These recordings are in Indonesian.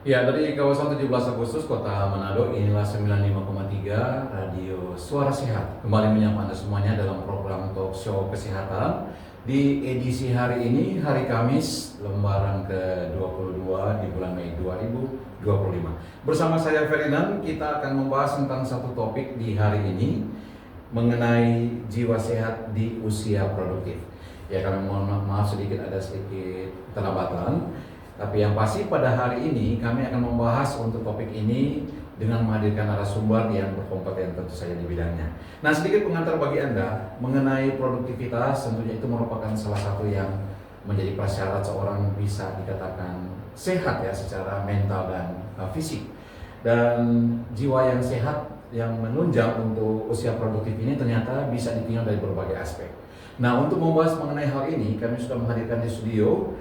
Ya, dari kawasan 17 Agustus Kota Manado, inilah 95,3 Radio Suara Sehat. Kembali menyapa Anda semuanya dalam program talk show kesehatan. Di edisi hari ini, hari Kamis, lembaran ke-22 di bulan Mei 2025. Bersama saya Ferdinand, kita akan membahas tentang satu topik di hari ini mengenai jiwa sehat di usia produktif. Ya, kami mohon maaf sedikit, ada sedikit keterlambatan. Tapi yang pasti pada hari ini kami akan membahas untuk topik ini dengan menghadirkan narasumber yang berkompeten tentu saja di bidangnya. Nah, sedikit pengantar bagi Anda mengenai produktivitas, tentunya itu merupakan salah satu yang menjadi prasyarat seorang bisa dikatakan sehat ya secara mental dan fisik. Dan jiwa yang sehat yang menunjang untuk usia produktif ini ternyata bisa ditinjau dari berbagai aspek. Nah, untuk membahas mengenai hal ini, kami sudah menghadirkan di studio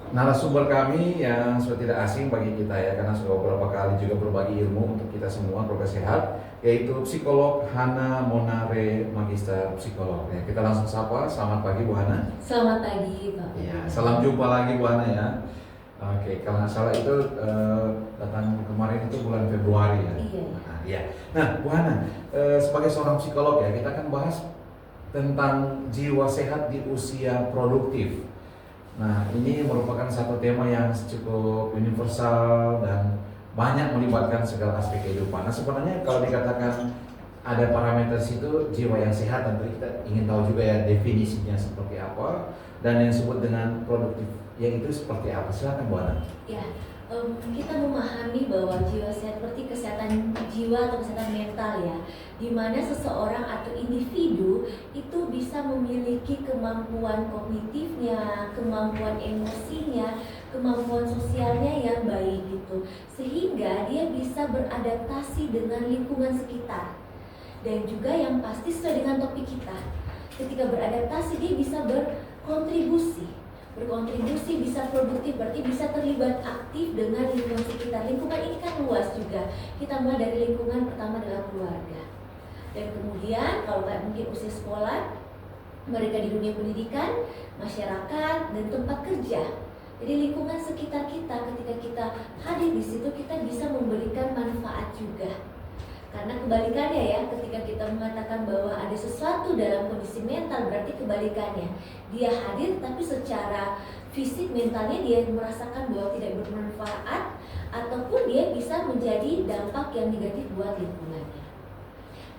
narasumber kami yang sudah tidak asing bagi kita ya, karena sudah beberapa kali juga berbagi ilmu untuk kita semua keluarga sehat, yaitu psikolog Hana Monare, Magister Psikolog. Ya, kita langsung sapa. Selamat pagi Bu Hana. Selamat pagi Pak. Ya, salam jumpa lagi Bu Hana ya. Oke, kalau nggak salah itu datang kemarin itu bulan Februari ya. Iya. Nah, Bu Hana, sebagai seorang psikolog ya, kita akan bahas tentang jiwa sehat di usia produktif. Nah, ini merupakan satu tema yang cukup universal dan banyak melibatkan segala aspek kehidupan. Nah, sebenarnya kalau dikatakan ada parameter situ jiwa yang sehat, tentu kita ingin tahu juga ya definisinya seperti apa dan yang disebut dengan produktif yang itu seperti apa. Silakan Bu Ana. Ya, kita memahami bahwa jiwa sehat seperti kesehatan jiwa atau kesehatan mental ya, di mana seseorang atau individu itu bisa memiliki kemampuan kognitifnya, kemampuan emosinya, kemampuan sosialnya yang baik gitu, sehingga dia bisa beradaptasi dengan lingkungan sekitar. Dan juga yang pasti sesuai dengan topik kita, ketika beradaptasi dia bisa berkontribusi bisa produktif, berarti bisa terlibat aktif dengan lingkungan sekitar. Lingkungan ini kan luas juga, kita mulai dari lingkungan pertama adalah keluarga, dan kemudian kalau kayak mungkin usia sekolah, mereka di dunia pendidikan, masyarakat, dan tempat kerja. Jadi lingkungan sekitar kita, ketika kita hadir di situ, kita bisa memberikan manfaat juga. Karena kebalikannya ya, ketika kita mengatakan bahwa ada sesuatu dalam kondisi mental, berarti kebalikannya, dia hadir tapi secara fisik mentalnya dia merasakan bahwa tidak bermanfaat, ataupun dia bisa menjadi dampak yang negatif buat lingkungannya.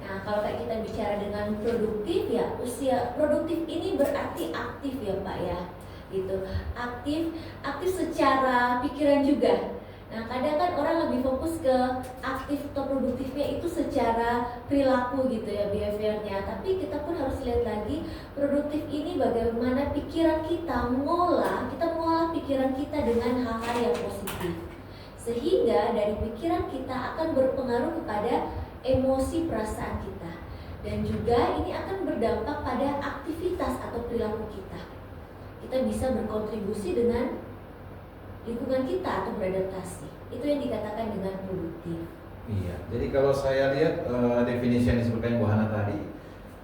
Nah, kalau kayak kita bicara dengan produktif ya, usia produktif ini berarti aktif ya Pak ya, gitu. Aktif secara pikiran juga. Nah, kadang kan orang lebih fokus ke aktif atau produktifnya itu secara perilaku gitu ya, behaviornya. Tapi kita pun harus lihat lagi produktif ini bagaimana pikiran kita mengolah pikiran kita dengan hal-hal yang positif. Sehingga dari pikiran kita akan berpengaruh kepada emosi perasaan kita. Dan juga ini akan berdampak pada aktivitas atau perilaku kita. Kita bisa berkontribusi dengan lingkungan kita atau beradaptasi. Itu yang dikatakan dengan produktif. Iya, jadi kalau saya lihat definisi yang disebutkan Bu Hana tadi,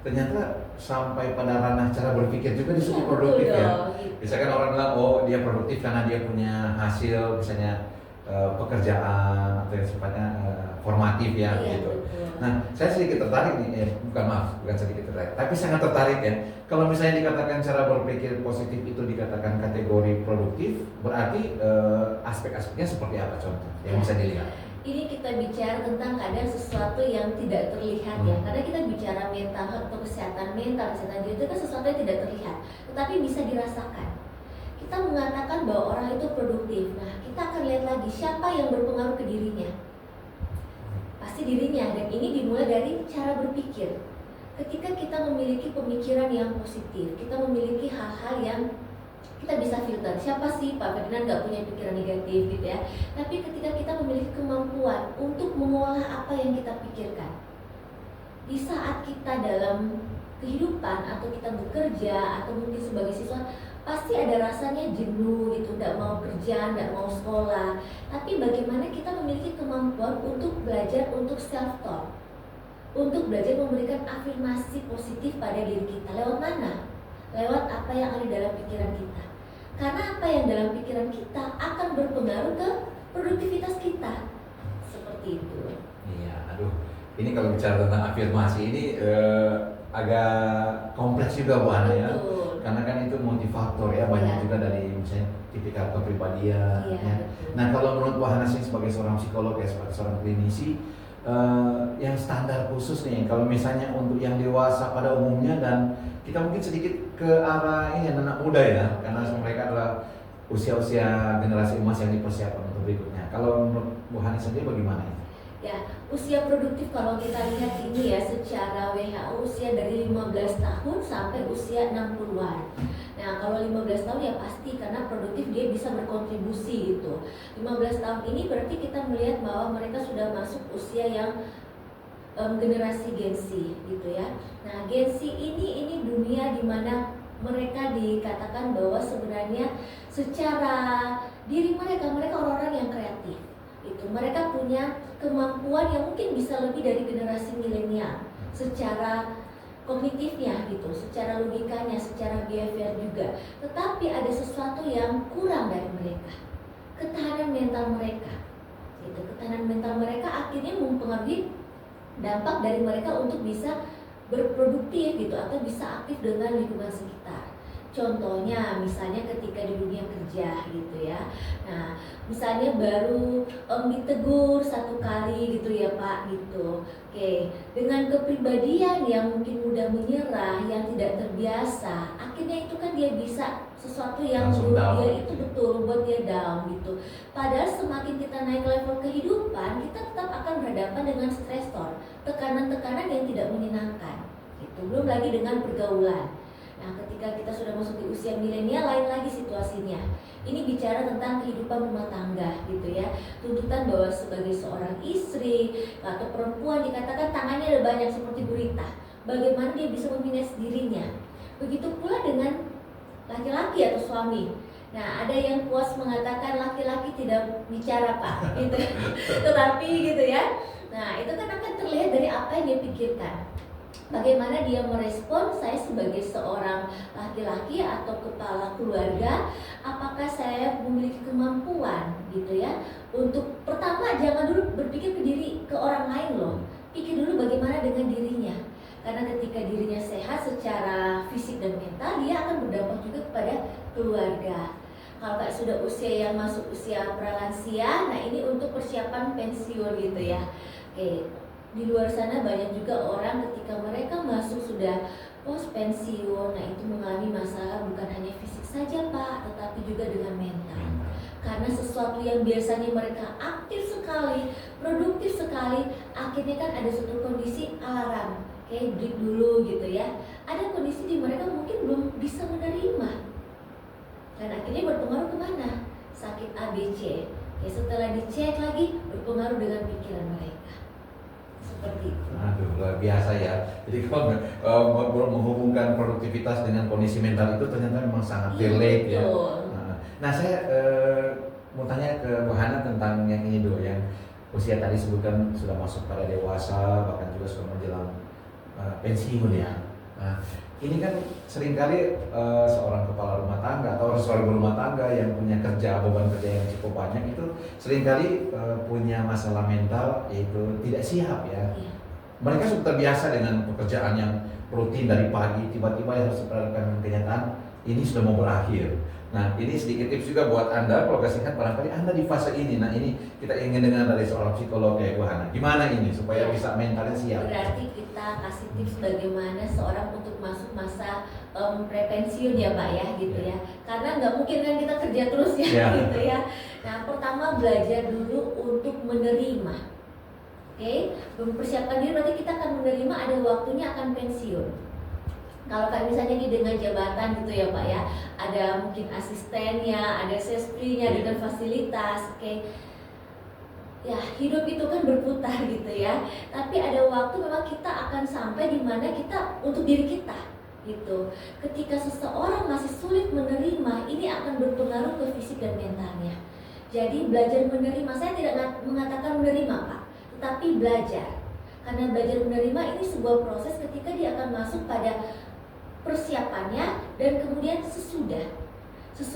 ternyata sampai pada ranah cara berpikir juga disebut Ya, produktif ya. gitu. Misalkan orang bilang, oh dia produktif karena dia punya hasil, misalnya pekerjaan atau yang sifatnya formatif ya, Iya, gitu. betul. Nah, saya sedikit tertarik nih, bukan sedikit tertarik, tapi sangat tertarik ya. Kalau misalnya dikatakan cara berpikir positif itu dikatakan kategori produktif, berarti aspek-aspeknya seperti apa contoh yang bisa dilihat? Ini kita bicara tentang kadang sesuatu yang tidak terlihat ya, karena kita bicara mental atau kesehatan mental, kesehatan diri itu kan sesuatu yang tidak terlihat, tetapi bisa dirasakan. Kita mengatakan bahwa orang itu produktif. Nah, kita akan lihat lagi siapa yang berpengaruh ke dirinya. Pasti dirinya, dan ini dimulai dari cara berpikir. Ketika kita memiliki pemikiran yang positif, kita memiliki hal-hal yang kita bisa filter. Siapa sih Pak Ferdinand nggak punya pikiran negatif gitu ya. Tapi ketika kita memiliki kemampuan untuk mengolah apa yang kita pikirkan, di saat kita dalam kehidupan atau kita bekerja atau mungkin sebagai siswa, pasti ada rasanya jenuh gitu, nggak mau kerja, nggak mau sekolah. Tapi bagaimana kita memiliki kemampuan untuk belajar untuk self talk, untuk belajar memberikan afirmasi positif pada diri kita. Lewat mana? Lewat apa yang ada dalam pikiran kita. Karena apa yang dalam pikiran kita akan berpengaruh ke produktivitas kita. Seperti itu. Iya, aduh. Ini kalau bicara tentang afirmasi ini agak kompleks juga Bu Hana ya. Betul. Karena kan itu multifaktor ya, banyak Iya. juga dari misalnya tipikal kepribadian Iya, ya. betul. Nah, kalau menurut Bu Hana sih sebagai seorang psikolog ya, sebagai seorang klinisi, yang standar khusus nih, kalau misalnya untuk yang dewasa pada umumnya dan kita mungkin sedikit ke arah ini anak muda ya, karena mereka adalah usia-usia generasi emas yang dipersiapkan untuk berikutnya. Kalau menurut Bu Hana sendiri bagaimana itu? Ya, usia produktif kalau kita lihat ini ya secara WHO usia dari 15 tahun sampai usia 60-an. Nah, kalau 15 tahun ya pasti karena produktif dia bisa berkontribusi gitu. 15 tahun ini berarti kita melihat bahwa mereka sudah masuk usia yang generasi Gen Z gitu ya. Nah, Gen Z ini dunia di mana mereka dikatakan bahwa sebenarnya secara diri mereka orang-orang yang kreatif. Itu mereka punya kemampuan yang mungkin bisa lebih dari generasi milenial secara kognitifnya gitu, secara logikanya, secara behavior juga. Tetapi ada sesuatu yang kurang dari mereka, ketahanan mental mereka. Gitu. Ketahanan mental mereka akhirnya mempengaruhi dampak dari mereka untuk bisa berproduktif gitu atau bisa aktif dengan lingkungan sekitar. Contohnya misalnya ketika di dunia kerja gitu ya. Nah, misalnya baru ditegur satu kali gitu ya Pak gitu. Oke, dengan kepribadian yang mungkin mudah menyerah, yang tidak terbiasa, akhirnya itu kan dia bisa sesuatu yang Langsung down. dia itu betul buat dia down gitu. Padahal semakin kita naik level kehidupan, kita tetap akan berhadapan dengan stresor, tekanan-tekanan yang tidak menyenangkan. Gitu. Belum lagi dengan pergaulan. Nah, ketika kita sudah masuk di usia milenial, lain lagi situasinya. Ini bicara tentang kehidupan rumah tangga gitu ya. Tuntutan bahwa sebagai seorang istri atau perempuan dikatakan tangannya ada banyak seperti gurita. Bagaimana dia bisa memanage dirinya? Begitu pula dengan laki-laki atau suami. Nah, ada yang puas mengatakan laki-laki tidak bicara Pak, gitu. Tetapi gitu ya. Nah, itu kan akan terlihat dari apa yang dia pikirkan. Bagaimana dia merespon saya sebagai seorang laki-laki atau kepala keluarga, apakah saya memiliki kemampuan gitu ya untuk pertama jangan dulu berpikir ke orang lain loh, pikir dulu bagaimana dengan dirinya, karena ketika dirinya sehat secara fisik dan mental dia akan berdampak juga kepada keluarga. Kalau kayak sudah usia yang masuk usia pralansia, nah ini untuk persiapan pensiun gitu ya. Oke. Di luar sana banyak juga orang ketika mereka masuk sudah pos pensiun, nah itu mengalami masalah bukan hanya fisik saja Pak, tetapi juga dengan mental. Karena sesuatu yang biasanya mereka aktif sekali, produktif sekali, akhirnya kan ada suatu kondisi alarm, kayak break dulu gitu ya. Ada kondisi di mereka mungkin belum bisa menerima, dan akhirnya berpengaruh kemana? Sakit ABC. Ya setelah dicek lagi berpengaruh dengan pikiran mereka. Seperti itu. Aduh, luar biasa ya. Jadi kalau menghubungkan produktivitas dengan kondisi mental itu ternyata memang sangat relate ya. Nah, saya mau tanya ke Bu Hana tentang yang ini dulu, yang usia tadi sebutkan sudah masuk pada dewasa, bahkan juga sudah menjelang pensiun ya. Nah, ini kan seringkali seorang kepala rumah tangga atau seorang berumah tangga yang punya beban kerja yang cukup banyak itu seringkali punya masalah mental, yaitu tidak siap ya. Iya. Mereka sudah terbiasa dengan pekerjaan yang rutin dari pagi, tiba-tiba yang harus diperhadapkan kenyataan ini sudah mau berakhir. Nah, ini sedikit tips juga buat Anda, kalau kasih ingat barangkali Anda di fase ini. Nah, ini kita ingin dengar dari seorang psikolog kayak Bu Hana. Gimana ini supaya bisa mentalnya siap? Berarti kita kasih tips bagaimana seorang untuk masuk masa prepensiun ya Pak ya gitu ya. Karena nggak mungkin kan kita kerja terus ya gitu ya. Nah, pertama belajar dulu untuk menerima. Oke, mempersiapkan diri berarti kita akan menerima ada waktunya akan pensiun. Kalau kayak misalnya di dengan jabatan gitu ya Pak ya, ada mungkin asistennya, ada sesprinya dengan fasilitas, oke. Ya hidup itu kan berputar gitu ya. Tapi ada waktu memang kita akan sampai di mana kita untuk diri kita gitu. Ketika seseorang masih sulit menerima, ini akan berpengaruh ke fisik dan mentalnya. Jadi belajar menerima, saya tidak mengatakan menerima Pak, tetapi belajar. Karena belajar menerima ini sebuah proses ketika dia akan masuk pada persiapannya dan kemudian sesudah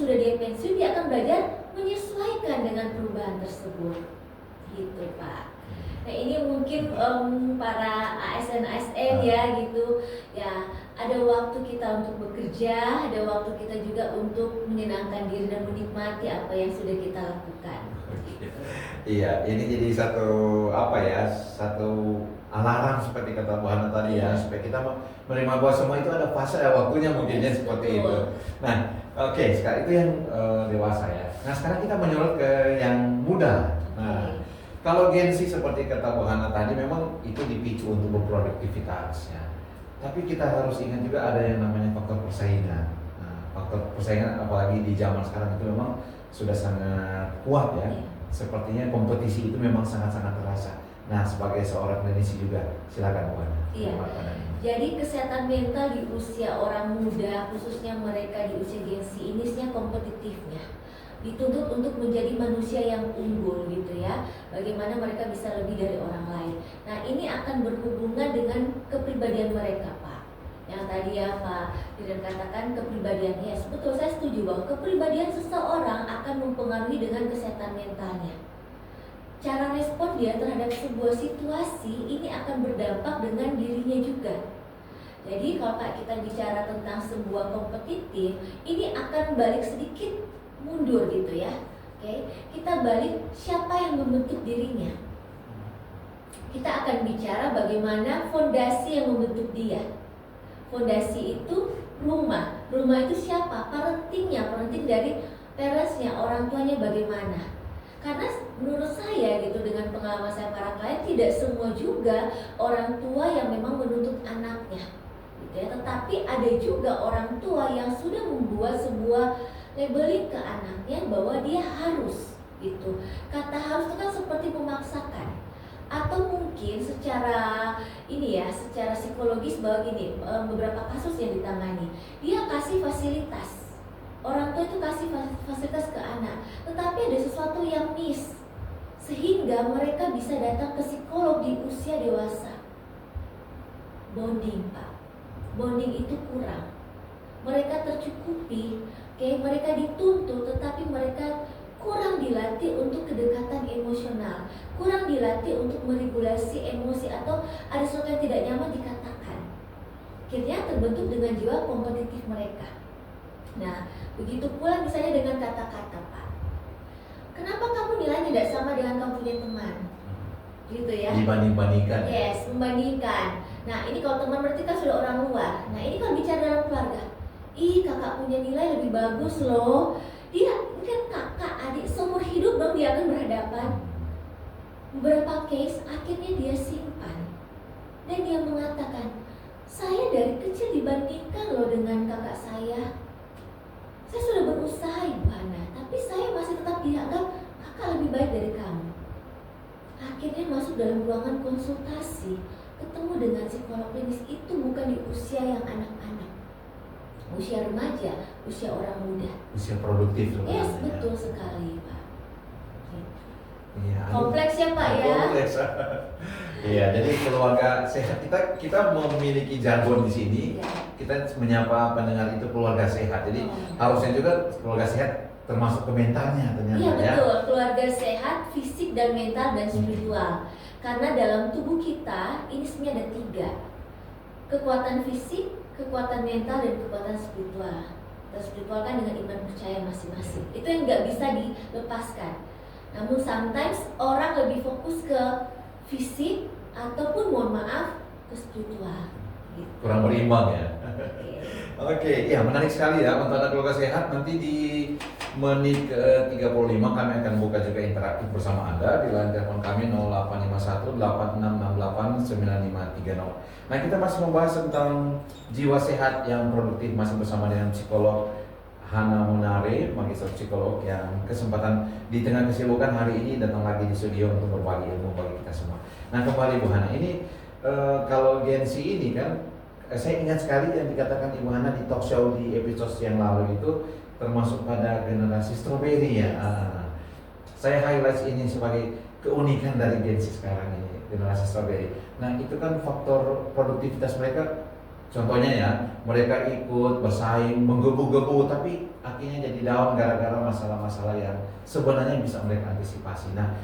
dia pensiun dia akan belajar menyesuaikan menyesuaikan dengan perubahan tersebut, gitu Pak. Nah ini mungkin para ASN ya gitu ya, ada waktu kita untuk bekerja, ada waktu kita juga untuk menyenangkan diri dan menikmati apa yang sudah kita lakukan. Iya, ini jadi satu alarm seperti kata Bu Hana tadi ya, supaya kita menerima bahwa semua itu ada fase, ada waktunya mungkinnya seperti itu. Nah, oke, sekarang itu yang dewasa ya. Nah, sekarang kita menyorot ke yang muda. Nah, kalau Gen Z seperti kata Bu Hana tadi memang itu dipicu untuk berproduktivitas ya. Tapi kita harus ingat juga ada yang namanya faktor persaingan. Nah, faktor persaingan apalagi di zaman sekarang itu memang sudah sangat kuat ya. Sepertinya kompetisi itu memang sangat-sangat terasa. Nah, sebagai seorang klinisi juga, silakan Bu Hana. Iya. Jadi kesehatan mental di usia orang muda, khususnya mereka di usia Gen Z ini sebenarnya kompetitifnya. Dituntut untuk menjadi manusia yang unggul gitu ya. Bagaimana mereka bisa lebih dari orang lain. Nah, ini akan berhubungan dengan kepribadian mereka, Pak. Yang tadi ya Pak Diren katakan kepribadian, ya betul, saya setuju bahwa kepribadian seseorang akan mempengaruhi dengan kesehatan mentalnya. Cara respon dia terhadap sebuah situasi ini akan berdampak dengan dirinya juga. Jadi kalau kita bicara tentang sebuah kompetitif, ini akan balik sedikit mundur gitu ya. Oke, kita balik siapa yang membentuk dirinya. Kita akan bicara bagaimana fondasi yang membentuk dia. Fondasi itu rumah. Rumah itu siapa? Parenting dari parentsnya, orang tuanya bagaimana. Karena menurut saya gitu, dengan pengalaman saya para klien, tidak semua juga orang tua yang memang menuntut anaknya gitu ya. Tetapi ada juga orang tua yang sudah membuat sebuah labeling ke anaknya bahwa dia harus gitu. Kata harus itu kan seperti memaksakan. Atau mungkin secara secara psikologis bahwa gini, beberapa kasus yang ditangani, dia kasih fasilitas, orang tua itu kasih fasilitas ke anak, tetapi ada sesuatu yang miss, sehingga mereka bisa datang ke psikolog di usia dewasa. Bonding Pak, bonding itu kurang, mereka tercukupi, mereka dituntut, tetapi mereka kurang dilatih untuk kedekatan emosional, kurang dilatih untuk meregulasi emosi, atau ada sesuatu yang tidak nyaman dikatakan. Akhirnya terbentuk dengan jiwa kompetitif mereka. Nah, begitu pula misalnya dengan kata-kata Pak. Kenapa kamu nilai tidak sama dengan kamu punya teman? Gitu ya. Dibanding-bandingkan. Yes, membandingkan. Nah, ini kalau teman berarti kan sudah orang luar. Nah, ini kalau bicara dalam keluarga. Ih, kakak punya nilai lebih bagus loh. Dia kan kakak, adik, seumur hidup dong dia akan berhadapan. Beberapa case akhirnya dia simpan. Dan dia mengatakan, saya dari kecil dibandingkan loh dengan kakak saya. Saya sudah berusaha Ibu Hana, tapi saya masih tetap dianggap kakak lebih baik dari kamu. Akhirnya masuk dalam ruangan konsultasi, ketemu dengan psikolog klinis, itu bukan di usia yang anak-anak, usia remaja, usia orang muda, usia produktif. Yes, betul sekali Pak. Iya, Kompleks ya Pak ya. Kompleks. Iya, jadi keluarga sehat, kita memiliki jargon di sini. Ya. Kita menyapa pendengar itu keluarga sehat. Jadi harusnya juga keluarga sehat termasuk ke mentalnya ternyata. Iya betul, keluarga sehat, fisik dan mental dan spiritual. Karena dalam tubuh kita ini sebenarnya ada 3. Kekuatan fisik, kekuatan mental, dan kekuatan spiritual. Dan spiritual kan dengan iman percaya masing-masing. Itu yang nggak bisa dilepaskan. Namun sometimes orang lebih fokus ke fisik ataupun mohon maaf ke spiritual. Gitu. Kurang berimbang ya. Oke, ya menarik sekali ya untuk anak keluarga sehat. Nanti di menit ke-35 kami akan buka juga interaktif bersama Anda di line telepon kami 0851 8668 9530. Nah, kita masih membahas tentang jiwa sehat yang produktif, masih bersama dengan psikolog Hana Munare, magister psikolog yang kesempatan di tengah kesibukan hari ini datang lagi di studio untuk berbagi ilmu bagi kita semua. Nah, kembali Bu Hana, ini kalau Gen Z ini kan saya ingat sekali yang dikatakan Ibu Hana di talk show di episode yang lalu itu termasuk pada generasi strawberry ya. Saya highlight ini sebagai keunikan dari Gen Z sekarang ini, generasi strawberry. Nah, itu kan faktor produktivitas mereka Contohnya ya, mereka ikut bersaing, menggebu-gebu, tapi akhirnya jadi down gara-gara masalah-masalah yang sebenarnya bisa mereka antisipasi. Nah,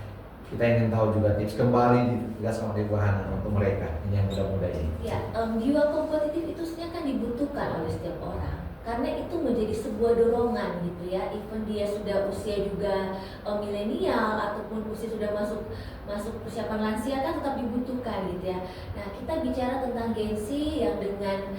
kita ingin tahu juga tips kembali ditegaskan oleh Bu Hana untuk mereka ini yang muda-muda ini. Ya, jiwa kompetitif itu sebenarnya kan dibutuhkan oleh setiap orang. Karena itu menjadi sebuah dorongan gitu ya. Even dia sudah usia juga milenial ataupun usia sudah masuk persiapan lansia kan tetap dibutuhkan gitu ya. Nah, kita bicara tentang gengsi yang dengan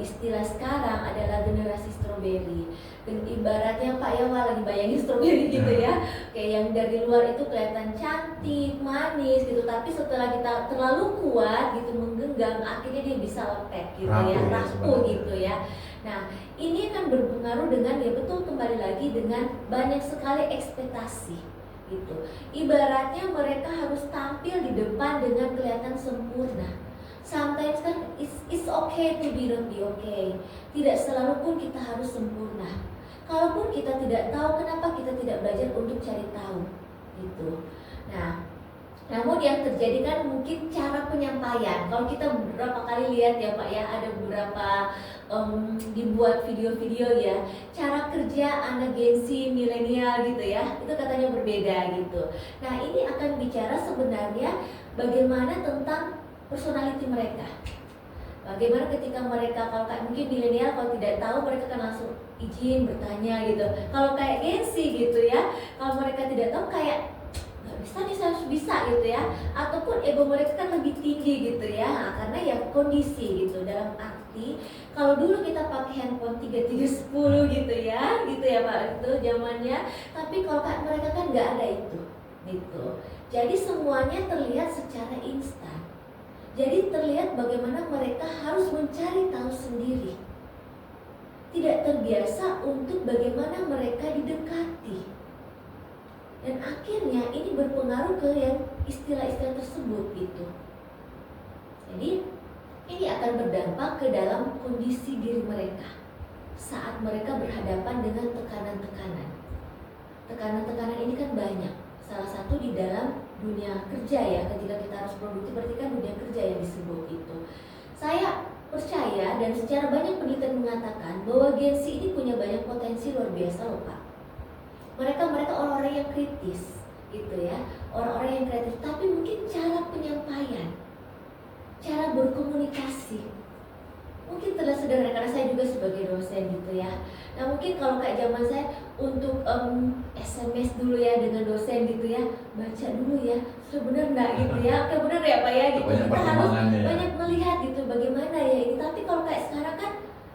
istilah sekarang adalah generasi stroberi. Dan ibaratnya Pak ya, lagi bayangin stroberi gitu ya. Kayak yang dari luar itu kelihatan cantik, manis gitu, tapi setelah kita terlalu kuat gitu menggenggam, akhirnya dia bisa lepek gitu ya, rapuh gitu ya. Nah, ini akan berpengaruh dengan ya betul kembali lagi dengan banyak sekali ekspektasi gitu. Ibaratnya mereka harus tampil di depan dengan kelihatan sempurna. Sometimes kan it's okay to be not be okay. Tidak selalu pun kita harus sempurna. Kalaupun kita tidak tahu, kenapa kita tidak belajar untuk cari tahu gitu. Nah, namun yang terjadi kan mungkin cara penyampaian. Kalau kita beberapa kali lihat ya Pak ya, ada beberapa dibuat video-video ya, cara kerja anak gengsi milenial gitu ya, itu katanya berbeda gitu. Nah, ini akan bicara sebenarnya bagaimana tentang personality mereka. Bagaimana ketika mereka, kalau kayak mungkin milenial kalau tidak tahu mereka kan langsung izin bertanya gitu. Kalau kayak gengsi gitu ya, kalau mereka tidak tahu kayak nggak bisa nih, saya harus bisa gitu ya. Ataupun ego mereka kan lebih tinggi gitu ya. Nah, karena ya kondisi gitu, dalam arti kalau dulu kita pakai handphone 3310 gitu ya Pak, itu zamannya. Tapi kalau kayak mereka kan nggak ada itu gitu. Jadi semuanya terlihat secara instan. Jadi terlihat bagaimana mereka harus mencari tahu sendiri. Tidak terbiasa untuk bagaimana mereka didekati. Dan akhirnya ini berpengaruh ke yang istilah-istilah tersebut gitu. Jadi ini akan berdampak ke dalam kondisi diri mereka saat mereka berhadapan dengan tekanan-tekanan. Tekanan-tekanan ini kan banyak. Salah satu di dalam dunia kerja ya, ketika kita harus produktif berarti kan dunia kerja yang disebut itu. Saya percaya dan secara banyak penelitian mengatakan bahwa gengsi ini punya banyak potensi luar biasa loh Pak. Mereka orang-orang yang kritis gitu ya, orang-orang yang kreatif, tapi mungkin cara penyampaian, cara berkomunikasi mungkin terlihat sederhana karena saya juga sebagai dosen gitu ya. Nah mungkin kalau kayak zaman saya untuk SMS dulu ya dengan dosen gitu ya, baca dulu ya, sudah benar nggak gitu ya, oke benar ya Pak ya gitu. Banyak Kita harus ya. banyak melihat gitu bagaimana ya ini. Tapi kalau kayak sekarang kan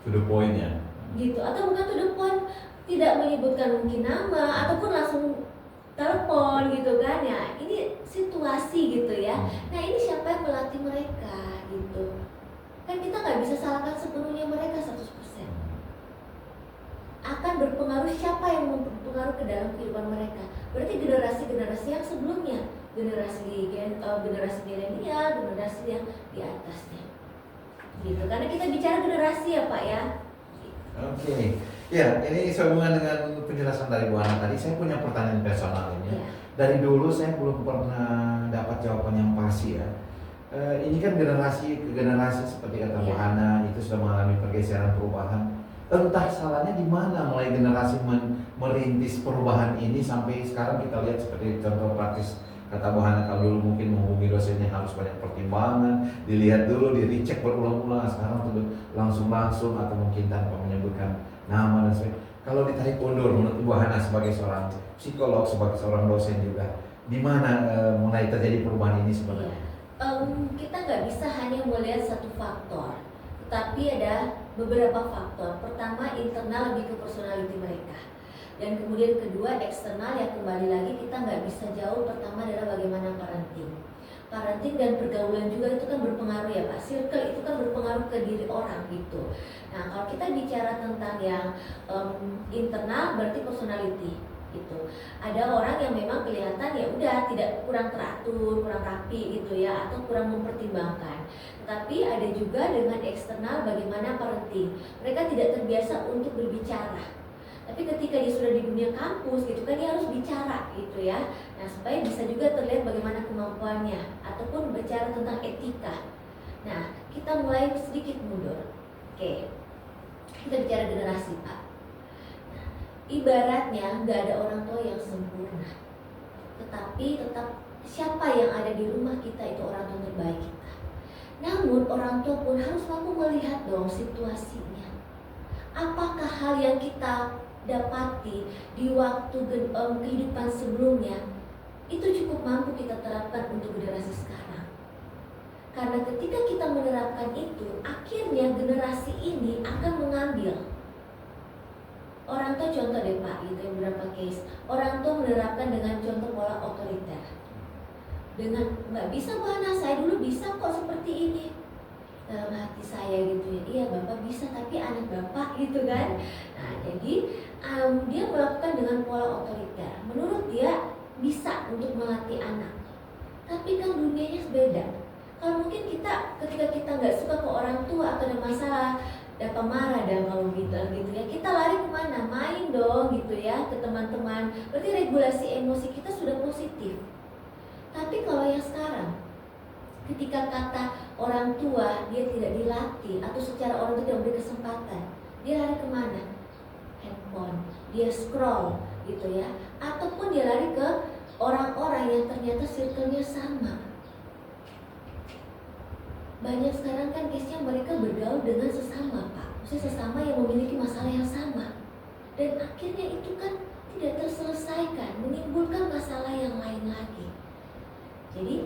To the point ya. gitu, atau bukan to the point, tidak menyebutkan mungkin nama ataupun langsung telepon gitu kan ya. Ini situasi gitu ya. Nah ini siapa yang melatih mereka gitu. Kan kita nggak bisa salahkan sepenuhnya mereka 100%. Akan berpengaruh siapa yang mempengaruh ke dalam kehidupan mereka. Berarti generasi-generasi yang sebelumnya, generasi milenial, generasi yang di atasnya. Gitu. Karena kita bicara generasi ya Pak ya. Oke. Ya, ini sehubungan dengan penjelasan dari Bu Hana tadi, saya punya pertanyaan personal ini. Ya. Dari dulu saya belum pernah dapat jawaban yang pasti ya. Ini kan generasi ke generasi seperti kata Bu Hana itu sudah mengalami pergeseran perubahan. Entah salahnya di mana mulai generasi merintis perubahan ini sampai sekarang kita lihat seperti contoh praktis kata Bu Hana, kalau dulu mungkin menghubungi dosennya harus banyak pertimbangan, dilihat dulu, dicek berulang-ulang. Sekarang tuh langsung atau mungkin tanpa menyebutkan nama dan sebagainya. Kalau ditarik mundur menurut Bu Hana sebagai seorang psikolog, sebagai seorang dosen juga, di mana mulai terjadi perubahan ini sebenarnya? Kita nggak bisa hanya melihat satu faktor, tetapi ada beberapa faktor. Pertama, internal lebih ke personality mereka, dan kemudian kedua eksternal yang kembali lagi kita nggak bisa jauh. Pertama adalah bagaimana parenting dan pergaulan juga itu kan berpengaruh ya Pak. Circle itu kan berpengaruh ke diri orang gitu. Nah kalau kita bicara tentang yang internal berarti personality gitu. Ada orang yang memang kelihatan ya udah tidak kurang teratur, kurang rapi gitu ya, atau kurang mempertimbangkan. Tetapi ada juga dengan eksternal bagaimana parenting. Mereka tidak terbiasa untuk berbicara. Tapi ketika dia sudah di dunia kampus gitu kan dia harus bicara gitu ya. Nah, supaya bisa juga terlihat bagaimana kemampuannya ataupun bicara tentang etika. Nah, kita mulai sedikit mundur. Oke, kita bicara generasi Pak. Nah, ibaratnya nggak ada orang tua yang sempurna, tetapi tetap siapa yang ada di rumah kita itu orang tua terbaik kita. Namun orang tua pun harus mampu melihat dong situasinya. Apakah hal yang kita dapati di waktu kehidupan sebelumnya itu cukup mampu kita terapkan untuk generasi sekarang? Karena ketika kita menerapkan itu, akhirnya generasi ini akan mengambil. Orang tua contoh deh Pak, gitu ya, beberapa case. Orang tua menerapkan dengan contoh pola otoriter. Dengan nggak bisa Bu Hana, saya dulu bisa kok seperti ini. Dalam hati saya gitu ya, iya Bapak bisa tapi anak Bapak gitu kan. Nah jadi dia melakukan dengan pola otoriter. Menurut dia bisa untuk melatih anak. Tapi kan dunianya beda. Kalau mungkin kita ketika kita nggak suka ke orang tua atau ada masalah, dapat marah dan kalau gitu ya, kita lari kemana? Main dong gitu ya ke teman-teman. Berarti regulasi emosi kita sudah positif. Tapi kalau yang sekarang, ketika kata orang tua dia tidak dilatih atau secara orang tua tidak memberi kesempatan, dia lari kemana? Handphone, dia scroll gitu ya, ataupun dia lari ke orang-orang yang ternyata circle-nya sama. Banyak sekarang kan case-nya mereka bergaul dengan sesama Pak, maksudnya sesama yang memiliki masalah yang sama, dan akhirnya itu kan tidak terselesaikan, menimbulkan masalah yang lain lagi. Jadi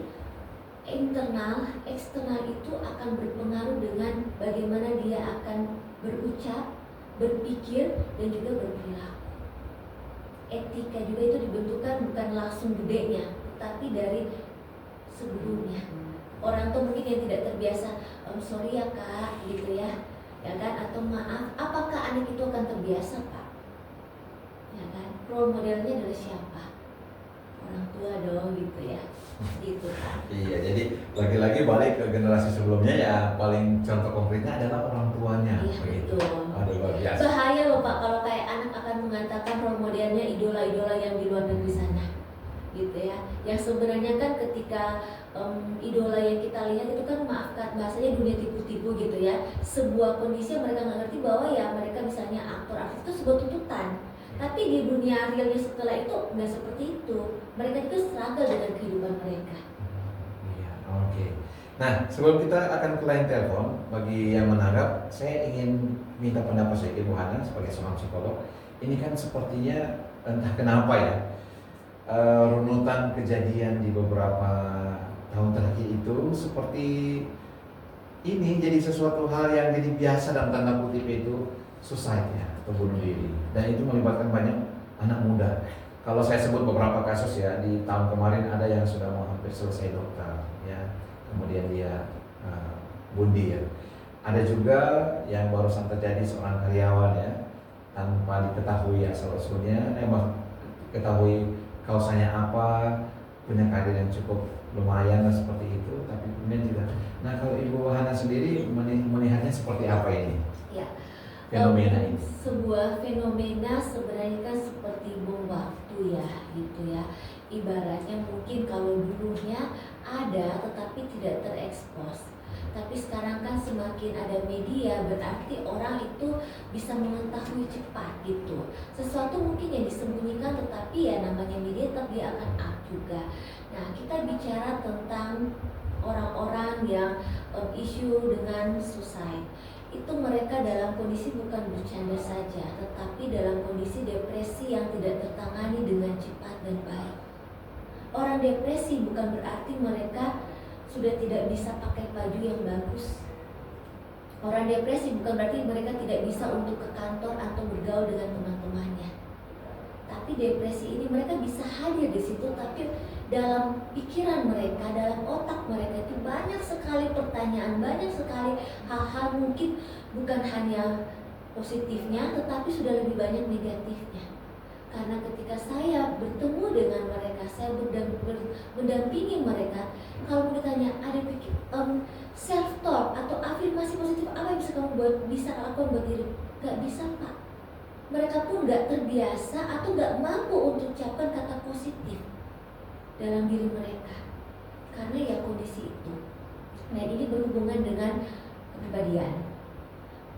internal, eksternal itu akan berpengaruh dengan bagaimana dia akan berucap, berpikir, dan juga berperilaku. Etika juga itu dibentukkan bukan langsung gedenya, tapi dari sebelumnya. Orang tua mungkin yang tidak terbiasa, sorry ya Kak, gitu ya kan, atau maaf, apakah anak itu akan terbiasa Pak? Ya kan, role modelnya adalah siapa? Orang tua dong gitu ya. Gitu kan. Iya, jadi lagi-lagi balik ke generasi sebelumnya ya, paling contoh konkretnya adalah orang tuanya. Iya begitu. betul. Aduh, luar biasa. Bahaya loh Pak kalau kayak anak akan mengatakan role modelnya idola-idola yang di luar negeri sana, gitu ya. Yang sebenarnya kan ketika idola yang kita lihat itu kan, maafkan bahasanya, dunia tipu-tipu gitu ya. Sebuah kondisi yang mereka nggak ngerti bahwa ya mereka misalnya aktor artis itu sebuah tuntutan. Tapi di dunia realnya setelah itu nggak seperti itu. Mereka itu struggle dengan kehidupan mereka. Iya, oke. Nah, sebelum kita akan ke line telepon, bagi yang menanggap, saya ingin minta pendapat saya, Ibu Hana sebagai seorang psikolog. Ini kan sepertinya entah kenapa ya, runutan kejadian di beberapa tahun terakhir itu seperti ini jadi sesuatu hal yang jadi biasa dalam tanda kutip, itu suicide ya, atau bunuh diri, dan itu melibatkan banyak anak muda. Kalau saya sebut beberapa kasus ya, di tahun kemarin ada yang sudah mau hampir selesai dokter ya, kemudian dia bunuh ya. Ada juga yang barusan terjadi, seorang karyawan ya, tanpa diketahui asal usulnya, ketahui kausanya apa, punya karir yang cukup lumayan lah seperti itu, tapi kemudian tidak. Nah, kalau Ibu Hana sendiri melihatnya seperti apa ini? Ya. Fenomena ini. Sebuah fenomena sebenarnya kan seperti bom waktu ya, gitu ya. Ibaratnya mungkin kalau dulunya ada tetapi tidak terekspos. Tapi sekarang kan semakin ada media, berarti orang itu bisa mengetahui cepat gitu. Sesuatu mungkin yang disembunyikan, tetapi ya namanya media tetap dia akan up juga. Nah, kita bicara tentang orang-orang yang isu dengan suicide. Itu mereka dalam kondisi bukan bercanda saja, tetapi dalam kondisi depresi yang tidak tertangani dengan cepat dan baik. Orang depresi bukan berarti mereka sudah tidak bisa pakai baju yang bagus. Orang depresi bukan berarti mereka tidak bisa untuk ke kantor atau bergaul dengan teman-temannya. Tapi depresi ini mereka bisa hadir di situ, tapi dalam pikiran mereka, dalam otak mereka itu banyak sekali pertanyaan, banyak sekali hal-hal mungkin bukan hanya positifnya, tetapi sudah lebih banyak negatifnya. Karena ketika saya bertemu dengan mereka, saya mendampingi mereka, kalau ditanya ada self talk atau afirmasi positif apa yang bisa lakukan buat diri, gak bisa Pak. Mereka pun gak terbiasa atau gak mampu untuk ucapkan kata positif dalam diri mereka, karena ya kondisi itu. Nah, ini berhubungan dengan kepribadian.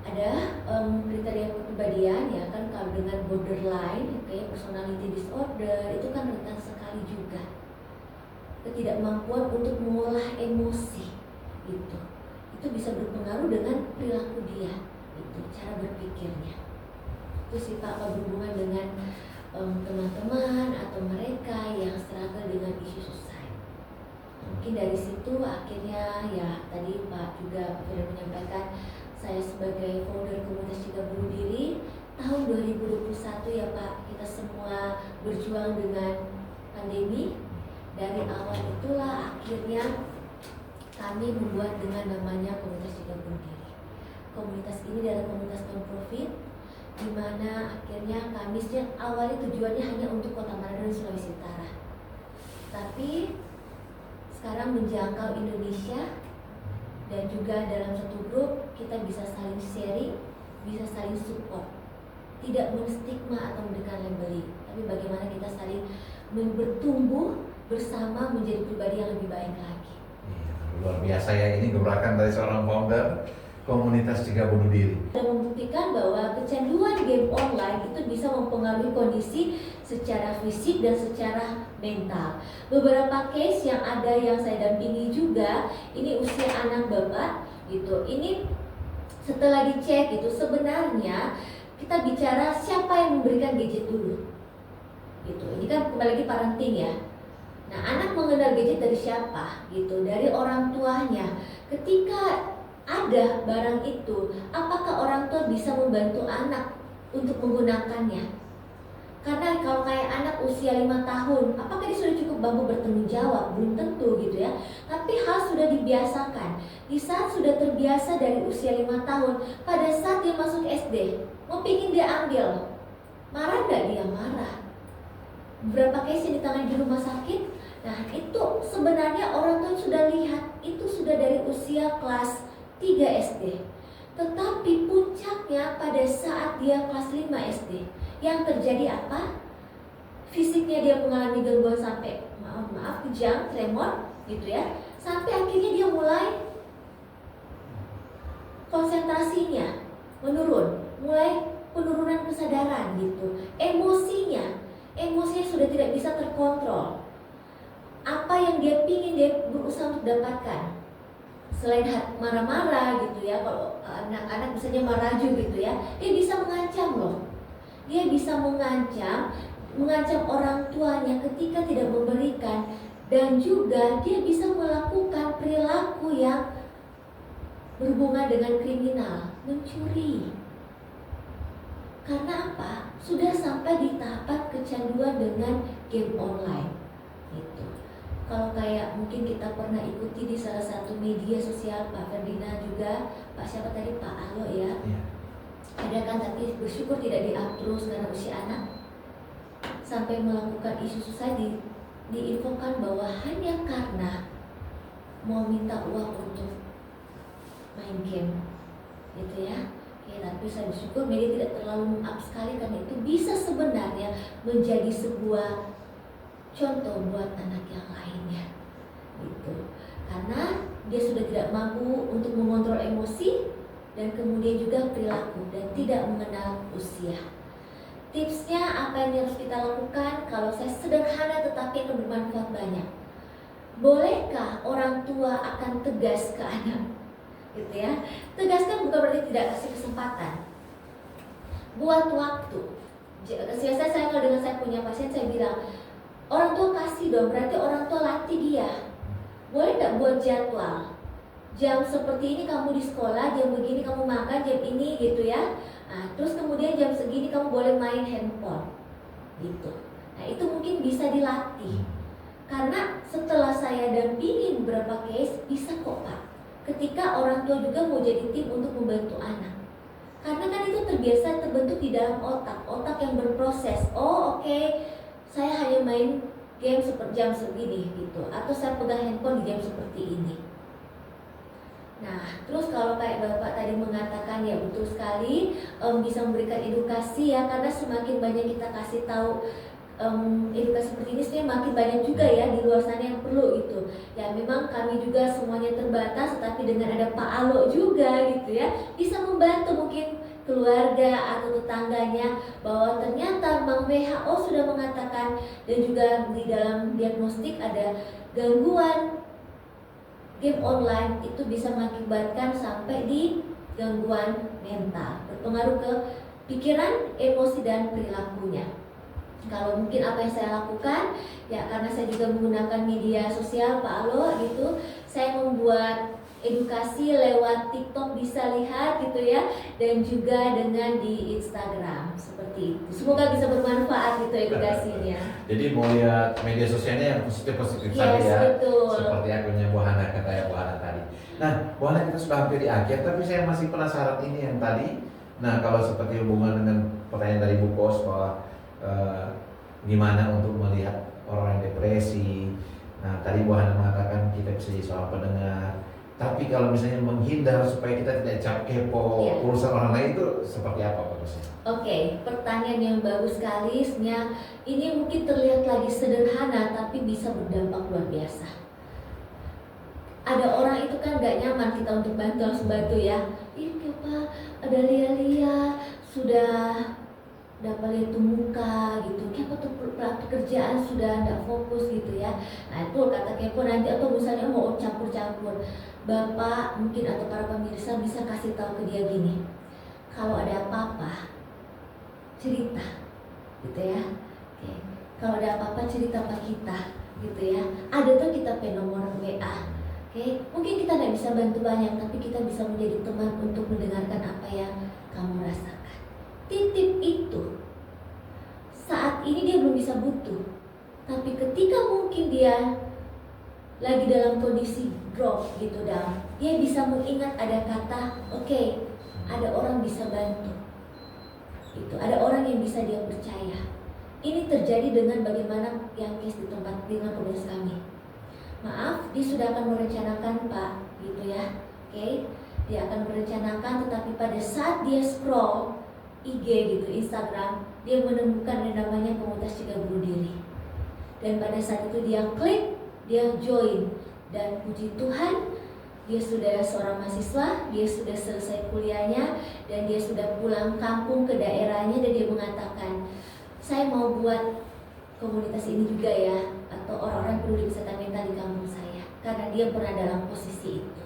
ada kriteria kepribadian ya kan. Kalau dengan borderline kayak personality disorder itu kan rentan sekali juga ketidakmampuan untuk mengolah emosi itu bisa berpengaruh dengan perilaku dia, itu cara berpikirnya. Itu sih Pak, berhubungan dengan teman-teman atau mereka yang struggle dengan isu suicide. Mungkin dari situ akhirnya ya tadi Pak juga sudah menyampaikan, saya sebagai founder komunitas Cegah Bunuh Diri tahun 2021 ya Pak, kita semua berjuang dengan pandemi. Dari awal itulah akhirnya kami membuat dengan namanya Komunitas Cegah Bunuh Diri. Komunitas ini adalah komunitas non-profit, di mana akhirnya kami sejak awalnya tujuannya hanya untuk Kota Manado dan Sulawesi Utara. Tapi sekarang menjangkau Indonesia, dan juga dalam satu grup kita bisa saling sharing, bisa saling support. Tidak menstigma atau memberikan labeling, tapi bagaimana kita saling bertumbuh bersama menjadi pribadi yang lebih baik lagi. Iya, luar biasa ya, ini gebrakan dari seorang founder Komunitas Cegah Bunuh Diri. Dan membuktikan bahwa kecanduan game online itu bisa mempengaruhi kondisi secara fisik dan secara mental. Beberapa case yang ada yang saya dampingi juga, ini usia anak bapak gitu. Ini setelah dicek itu sebenarnya kita bicara siapa yang memberikan gadget dulu. Gitu. Ini kan kembali lagi parenting ya. Nah, anak mengenal gadget dari siapa? Gitu, dari orang tuanya. Ketika ada barang itu, apakah orang tua bisa membantu anak untuk menggunakannya? Karena kalau kayak anak usia 5 tahun, apakah dia sudah cukup mampu bertanggung jawab? Belum tentu gitu ya. Tapi hal sudah dibiasakan. Di saat sudah terbiasa dari usia 5 tahun, pada saat dia masuk SD, mau pingin dia ambil, marah nggak dia? Marah. Beberapa case yang ditangani di rumah sakit. Nah, itu sebenarnya orang tua sudah lihat, itu sudah dari usia kelas 3 SD. Tetapi puncaknya pada saat dia kelas 5 SD. Yang terjadi apa? Fisiknya dia mengalami gangguan sampai kejang, tremor gitu ya. Sampai akhirnya dia mulai konsentrasinya menurun, mulai penurunan kesadaran gitu. Emosinya sudah tidak bisa terkontrol. Apa yang dia pingin dia berusaha untuk dapatkan. Selain marah-marah gitu ya, kalau anak-anak misalnya marah juga gitu ya, dia bisa mengancam loh. Dia bisa mengancam orang tuanya ketika tidak memberikan, dan juga dia bisa melakukan perilaku yang berhubungan dengan kriminal, mencuri. Karena apa? Sudah sampai di tahap kecanduan dengan game online. Gitu. Kalau kayak mungkin kita pernah ikuti di salah satu media sosial, Pak Ferdinand juga, Pak siapa tadi, Pak Alo ya. Ada kan, tapi bersyukur tidak di-up terus karena usia anak. Sampai melakukan isu susah diinfokan bahwa hanya karena mau minta uang untuk main game, gitu ya. Ya, tapi saya bersyukur media tidak terlalu meng-up sekali, karena itu bisa sebenarnya menjadi sebuah contoh buat anak yang lainnya, gitu. Karena dia sudah tidak mampu untuk mengontrol emosi dan kemudian juga perilaku dan tidak mengenal usia. Tipsnya apa yang harus kita lakukan? Kalau saya sederhana tetapi akan bermanfaat banyak. Bolehkah orang tua akan tegas ke anak? Gitu ya. Tegaskan bukan berarti tidak kasih kesempatan. Buat waktu. Biasanya saya kalau dengan saya punya pasien, saya bilang, orang tua kasih dong, berarti orang tua latih dia. Boleh gak buat jadwal? Jam seperti ini kamu di sekolah, jam begini kamu makan, jam ini gitu ya. Nah, terus kemudian jam segini kamu boleh main handphone gitu. Nah, itu mungkin bisa dilatih. Karena setelah saya dampingin beberapa case, bisa kok Pak. Ketika orang tua juga mau jadi tim untuk membantu anak. Karena kan itu terbiasa terbentuk di dalam otak yang berproses. Oh oke, saya hanya main game seperti jam segini gitu, atau saya pegang handphone di jam seperti ini. Nah, terus kalau kayak Bapak tadi mengatakan, ya betul sekali, bisa memberikan edukasi ya, karena semakin banyak kita kasih tahu edukasi seperti ini sebenarnya makin banyak juga ya di luar sana yang perlu itu. Ya memang kami juga semuanya terbatas, tetapi dengan ada Pak Alo juga gitu ya, bisa membantu mungkin keluarga atau tetangganya bahwa ternyata Bank WHO sudah mengatakan dan juga di dalam diagnostik ada gangguan game online itu bisa mengakibatkan sampai di gangguan mental, berpengaruh ke pikiran, emosi dan perilakunya. Kalau mungkin apa yang saya lakukan, ya karena saya juga menggunakan media sosial Pak Alo gitu, saya membuat edukasi lewat TikTok bisa lihat gitu ya, dan juga dengan di Instagram seperti itu. Semoga bisa bermanfaat gitu edukasinya. Jadi mau lihat media sosialnya yang positif-positif Yes, saja ya, betul. seperti akunnya Bu Hana, kata ya Bu Hana tadi. Nah, Bu Hana, kita sudah hampir di akhir, tapi saya masih penasaran ini yang tadi. Nah, kalau seperti hubungan dengan pertanyaan dari Bu Kos bahwa gimana untuk melihat orang yang depresi. Nah, tadi Bu Hana mengatakan kita bisa jadi seorang pendengar. Tapi kalau misalnya menghindar supaya kita tidak cap kepo urusan orang lain, itu seperti apa bagusnya? Oke, pertanyaan yang bagus sekali. Sebenarnya ini mungkin terlihat lagi sederhana, tapi bisa berdampak luar biasa. Ada orang itu kan gak nyaman kita untuk bantu, langsung bantu ya. Ih, Pak, ada Lia sudah dapat lihat tuh muka gitu, kenapa tuh pekerjaan sudah tidak fokus gitu ya. Nah itu kata kepo nanti, atau misalnya mau campur-campur, Bapak mungkin atau para pemirsa bisa kasih tahu ke dia gini, kalau ada apa-apa cerita gitu ya. Oke. Kalau ada apa-apa cerita ke kita gitu ya, ada tuh kita pe nomor WA. Oke. Mungkin kita nggak bisa bantu banyak, tapi kita bisa menjadi teman untuk mendengarkan apa yang kamu rasakan. Titip itu saat ini dia belum bisa butuh, tapi ketika mungkin dia lagi dalam kondisi drop gitu down, dia bisa mengingat ada kata oke, ada orang bisa bantu, itu ada orang yang bisa dia percaya. Ini terjadi dengan bagaimana yang case di tempat dengan pemirsa kami. Maaf, dia sudah akan merencanakan Pak gitu ya, oke, dia akan merencanakan, tetapi pada saat dia scroll IG gitu, Instagram, dia menemukan yang namanya komunitas cegah bunuh diri. Dan pada saat itu dia klik, dia join, dan puji Tuhan, dia sudah seorang mahasiswa, dia sudah selesai kuliahnya, dan dia sudah pulang kampung ke daerahnya, dan dia mengatakan, saya mau buat komunitas ini juga ya, atau orang-orang peduli kesehatan mental di kampung saya, karena dia pernah dalam posisi itu.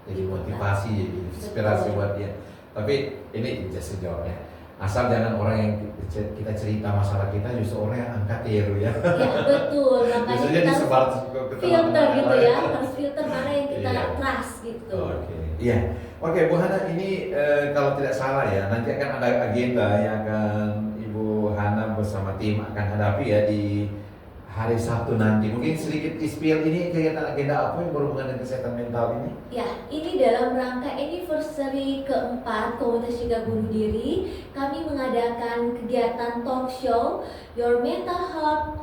Jadi motivasi, jadi inspirasi buat dia. Tapi ini just jawabnya. Asal jangan orang yang kita cerita masalah kita justru orang yang angkat teru ya. Ya betul, makanya Biasanya kita disebar harus filter gitu ya, harus filter mana yang kita trust gitu. Oke. Iya. Oke, Bu Hana, ini kalau tidak salah ya, nanti akan ada agenda yang akan Ibu Hana bersama tim akan hadapi ya di hari Sabtu nanti. Mungkin sedikit spill ini kegiatan agenda apa yang berhubungan dengan kesehatan mental ini? Ya, ini dalam rangka anniversary keempat Komunitas Cegah Bunuh Diri, kami mengadakan kegiatan talk show Your Mental Health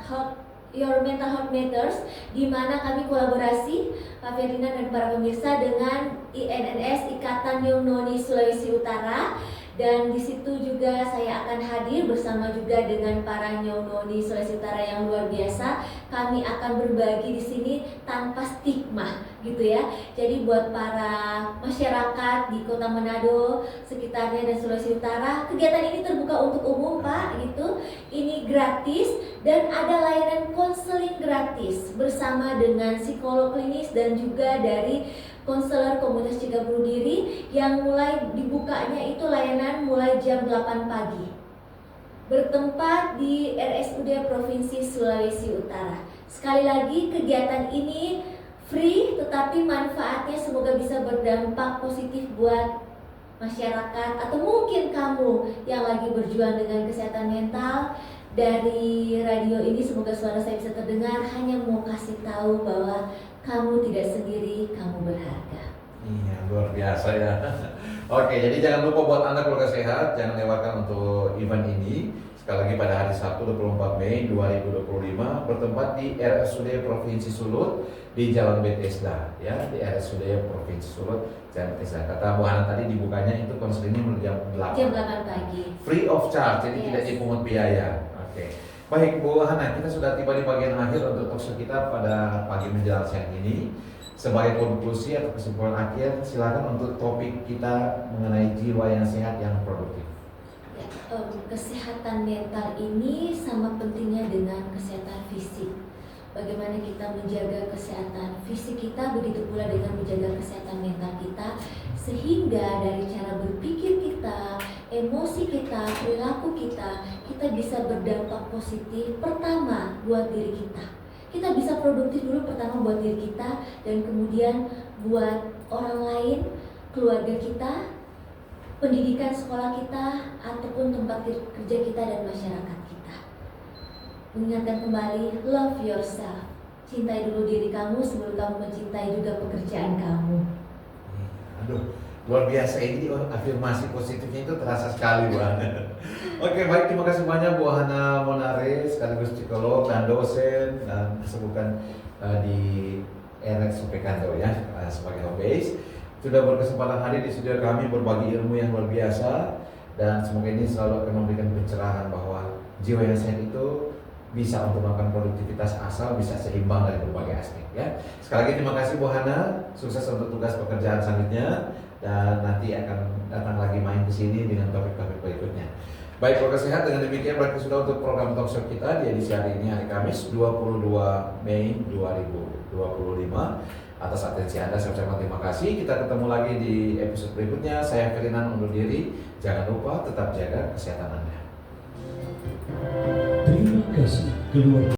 Matters, di mana kami kolaborasi Pak Ferdinand dan para pemirsa dengan INNS Ikatan Nyong Noni Sulawesi Utara. Dan di situ juga saya akan hadir bersama juga dengan para Nyong Noni Sulawesi Utara yang luar biasa. Kami akan berbagi di sini tanpa stigma gitu ya. Jadi buat para masyarakat di Kota Manado, sekitarnya dan Sulawesi Utara, kegiatan ini terbuka untuk umum Pak gitu. Ini gratis dan ada layanan konseling gratis bersama dengan psikolog klinis dan juga dari konselor komunitas cegah bunuh diri, yang mulai dibukanya itu layanan mulai jam 8 pagi. Bertempat di RSUD Provinsi Sulawesi Utara. Sekali lagi, kegiatan ini free, tetapi manfaatnya semoga bisa berdampak positif buat masyarakat atau mungkin kamu yang lagi berjuang dengan kesehatan mental. Dari radio ini semoga suara saya bisa terdengar, hanya mau kasih tahu bahwa kamu tidak sendiri, kamu berharga. Iya, luar biasa ya. Oke, jadi jangan lupa buat Anda keluarga sehat, jangan lewatkan untuk event ini. Sekali lagi pada hari Sabtu 24 Mei 2025 bertempat di RSUD Provinsi Sulut di Jalan Bethesda ya, di RSUD Provinsi Sulut Jalan Bethesda. Kata Bu Hana tadi dibukanya itu konselingnya mulai jam 8. Jam 8 pagi. Free of charge, jadi Yes. tidak dipungut biaya. Oke. Oke. Baik Bu Hana, kita sudah tiba di bagian akhir untuk talkshow kita pada pagi menjelang siang ini. Sebagai konklusi atau kesimpulan akhir, silakan untuk topik kita mengenai jiwa yang sehat yang produktif. Ya, kesehatan mental ini sama pentingnya dengan kesehatan fisik. Bagaimana kita menjaga kesehatan fisik kita, begitu pula dengan menjaga kesehatan mental kita, sehingga dari cara berpikir kita, emosi kita, perilaku kita, kita bisa berdampak positif. Pertama, buat diri kita. Kita bisa produktif dulu pertama buat diri kita, dan kemudian buat orang lain, keluarga kita, pendidikan sekolah kita, ataupun tempat kerja kita dan masyarakat kita. Mengingatkan kembali, love yourself. Cintai dulu diri kamu sebelum kamu mencintai juga pekerjaan kamu. Aduh, luar biasa ini afirmasi positifnya itu terasa sekali Bu Hana. Oke, baik, terima kasih banyak Bu Hana Monare, sekaligus psikolog dan dosen dan kesibukan di RX Kanto ya, sebagai home base. Sudah berkesempatan hadir di studio kami berbagi ilmu yang luar biasa, dan semoga ini selalu akan memberikan pencerahan bahwa jiwa yang sehat itu bisa untuk melakukan produktivitas asal bisa seimbang dari berbagai aspek ya. Sekali lagi terima kasih Bu Hana, sukses untuk tugas pekerjaan selanjutnya, dan nanti akan datang lagi main ke sini dengan topik-topik berikutnya. Baik, Program Sehat, dengan demikian berarti sudah untuk program talkshow kita di edisi hari ini, hari Kamis 22 Mei 2025. Atas atensi Anda saya ucapkan terima kasih. Kita ketemu lagi di episode berikutnya. Saya Ferdinand undur diri. Jangan lupa tetap jaga kesehatan Anda. Terima kasih keluarga.